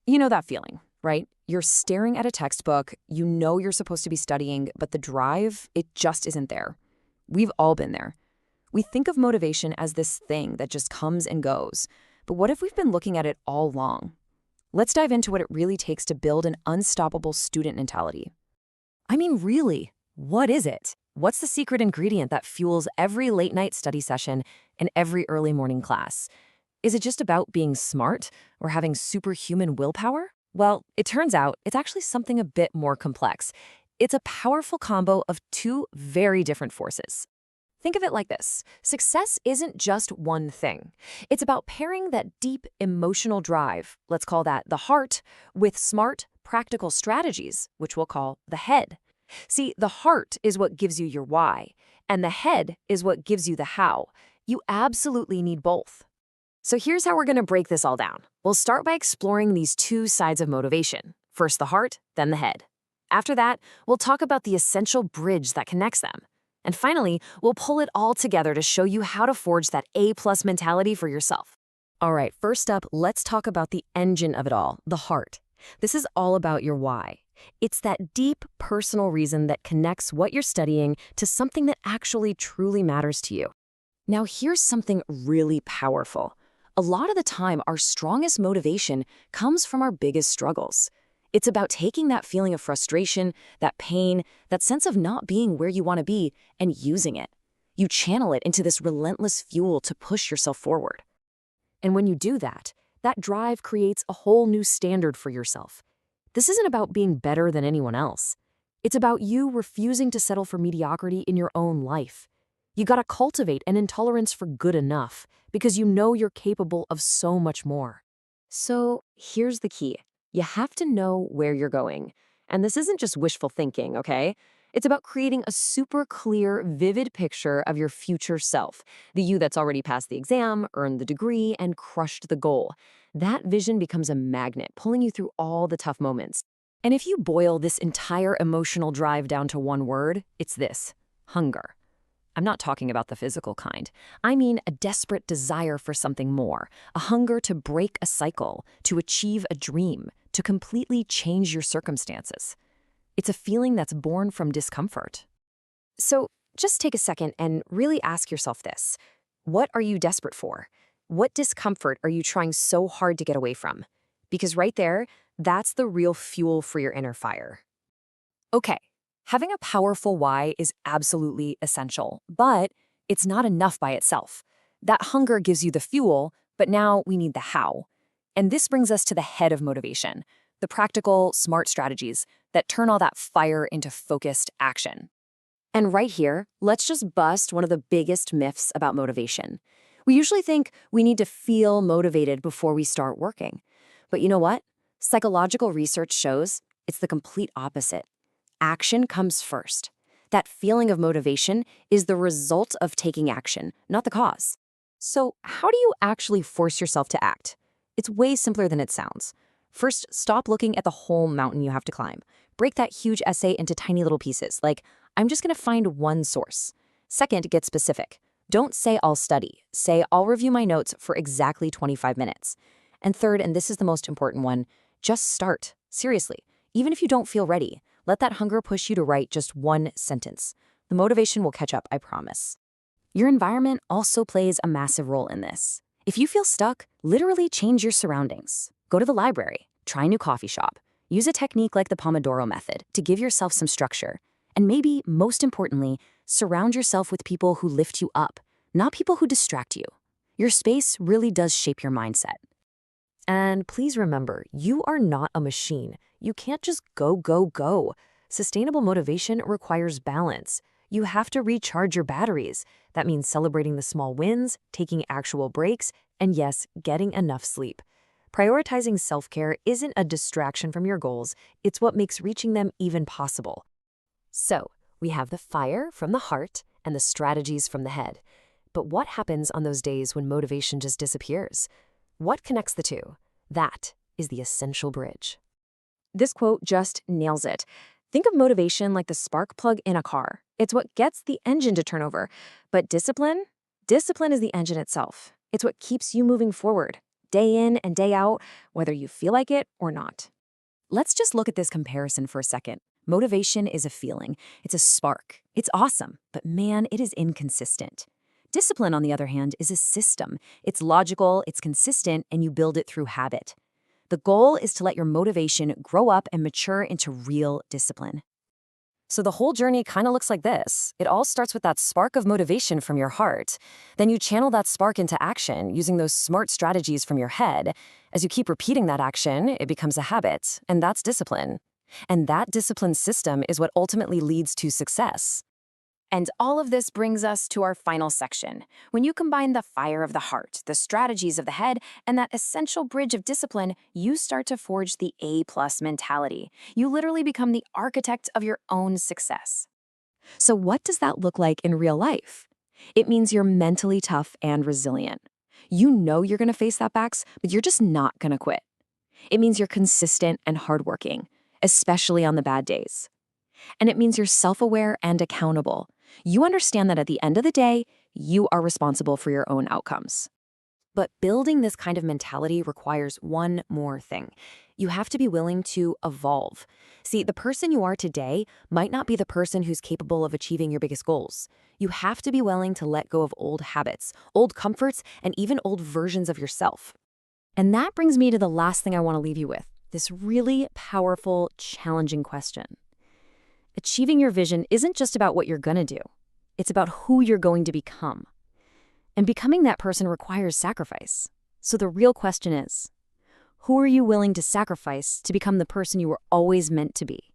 You know that feeling, right? You're staring at a textbook, you know you're supposed to be studying, but the drive, it just isn't there. We've all been there. We think of motivation as this thing that just comes and goes. But what if we've been looking at it all along? Let's dive into what it really takes to build an unstoppable student mentality. I mean, really, what is it? What's the secret ingredient that fuels every late-night study session and every early morning class? Is it just about being smart or having superhuman willpower? Well, it turns out it's actually something a bit more complex. It's a powerful combo of two very different forces. Think of it like this. Success isn't just one thing. It's about pairing that deep emotional drive, let's call that the heart, with smart, practical strategies, which we'll call the head. See, the heart is what gives you your why, and the head is what gives you the how. You absolutely need both. So here's how we're going to break this all down. We'll start by exploring these two sides of motivation. First the heart, then the head. After that, we'll talk about the essential bridge that connects them. And finally, we'll pull it all together to show you how to forge that A-plus mentality for yourself. All right, first up, let's talk about the engine of it all, the heart. This is all about your why. It's that deep, personal reason that connects what you're studying to something that actually truly matters to you. Now, here's something really powerful. A lot of the time, our strongest motivation comes from our biggest struggles. It's about taking that feeling of frustration, that pain, that sense of not being where you want to be, and using it. You channel it into this relentless fuel to push yourself forward. And when you do that, that drive creates a whole new standard for yourself. This isn't about being better than anyone else. It's about you refusing to settle for mediocrity in your own life. You gotta cultivate an intolerance for good enough because you know you're capable of so much more. So here's the key. You have to know where you're going. And this isn't just wishful thinking, okay? It's about creating a super clear, vivid picture of your future self, the you that's already passed the exam, earned the degree, and crushed the goal. That vision becomes a magnet, pulling you through all the tough moments. And if you boil this entire emotional drive down to one word, it's this: hunger. I'm not talking about the physical kind. I mean a desperate desire for something more, a hunger to break a cycle, to achieve a dream, to completely change your circumstances. It's a feeling that's born from discomfort. So just take a second and really ask yourself this. What are you desperate for? What discomfort are you trying so hard to get away from? Because right there, that's the real fuel for your inner fire. Okay, having a powerful why is absolutely essential, but it's not enough by itself. That hunger gives you the fuel, but now we need the how. And this brings us to the head of motivation, the practical, smart strategies that turn all that fire into focused action. And right here, let's just bust one of the biggest myths about motivation. We usually think we need to feel motivated before we start working. But you know what? Psychological research shows it's the complete opposite. Action comes first. That feeling of motivation is the result of taking action, not the cause. So how do you actually force yourself to act? It's way simpler than it sounds. First, stop looking at the whole mountain you have to climb. Break that huge essay into tiny little pieces, like, I'm just going to find one source. Second, get specific. Don't say I'll study. Say I'll review my notes for exactly 25 minutes. And third, and this is the most important one, just start. Seriously, even if you don't feel ready, let that hunger push you to write just one sentence. The motivation will catch up, I promise. Your environment also plays a massive role in this. If you feel stuck, literally change your surroundings. Go to the library, try a new coffee shop, use a technique like the Pomodoro method to give yourself some structure. And maybe, most importantly, surround yourself with people who lift you up, not people who distract you. Your space really does shape your mindset. And please remember, you are not a machine. You can't just go, go, go. Sustainable motivation requires balance. You have to recharge your batteries. That means celebrating the small wins, taking actual breaks, and yes, getting enough sleep. Prioritizing self-care isn't a distraction from your goals. It's what makes reaching them even possible. So, we have the fire from the heart and the strategies from the head. But what happens on those days when motivation just disappears? What connects the two? That is the essential bridge. This quote just nails it. Think of motivation like the spark plug in a car. It's what gets the engine to turn over. But discipline? Discipline is the engine itself. It's what keeps you moving forward. day in and day out, whether you feel like it or not. Let's just look at this comparison for a second. Motivation is a feeling. It's a spark. It's awesome, but man, it is inconsistent. Discipline, on the other hand, is a system. It's logical, it's consistent, and you build it through habit. The goal is to let your motivation grow up and mature into real discipline. So the whole journey kind of looks like this. It all starts with that spark of motivation from your heart. Then you channel that spark into action using those smart strategies from your head. As you keep repeating that action, it becomes a habit, and that's discipline. And that discipline system is what ultimately leads to success. And all of this brings us to our final section. When you combine the fire of the heart, the strategies of the head, and that essential bridge of discipline, you start to forge the A-plus mentality. You literally become the architect of your own success. So what does that look like in real life? It means you're mentally tough and resilient. You know you're going to face setbacks, but you're just not going to quit. It means you're consistent and hardworking, especially on the bad days. And it means you're self-aware and accountable. You understand that at the end of the day, you are responsible for your own outcomes. But building this kind of mentality requires one more thing. You have to be willing to evolve. See, the person you are today might not be the person who's capable of achieving your biggest goals. You have to be willing to let go of old habits, old comforts, and even old versions of yourself. And that brings me to the last thing I want to leave you with, this really powerful, challenging question. Achieving your vision isn't just about what you're going to do. It's about who you're going to become. And becoming that person requires sacrifice. So the real question is, who are you willing to sacrifice to become the person you were always meant to be?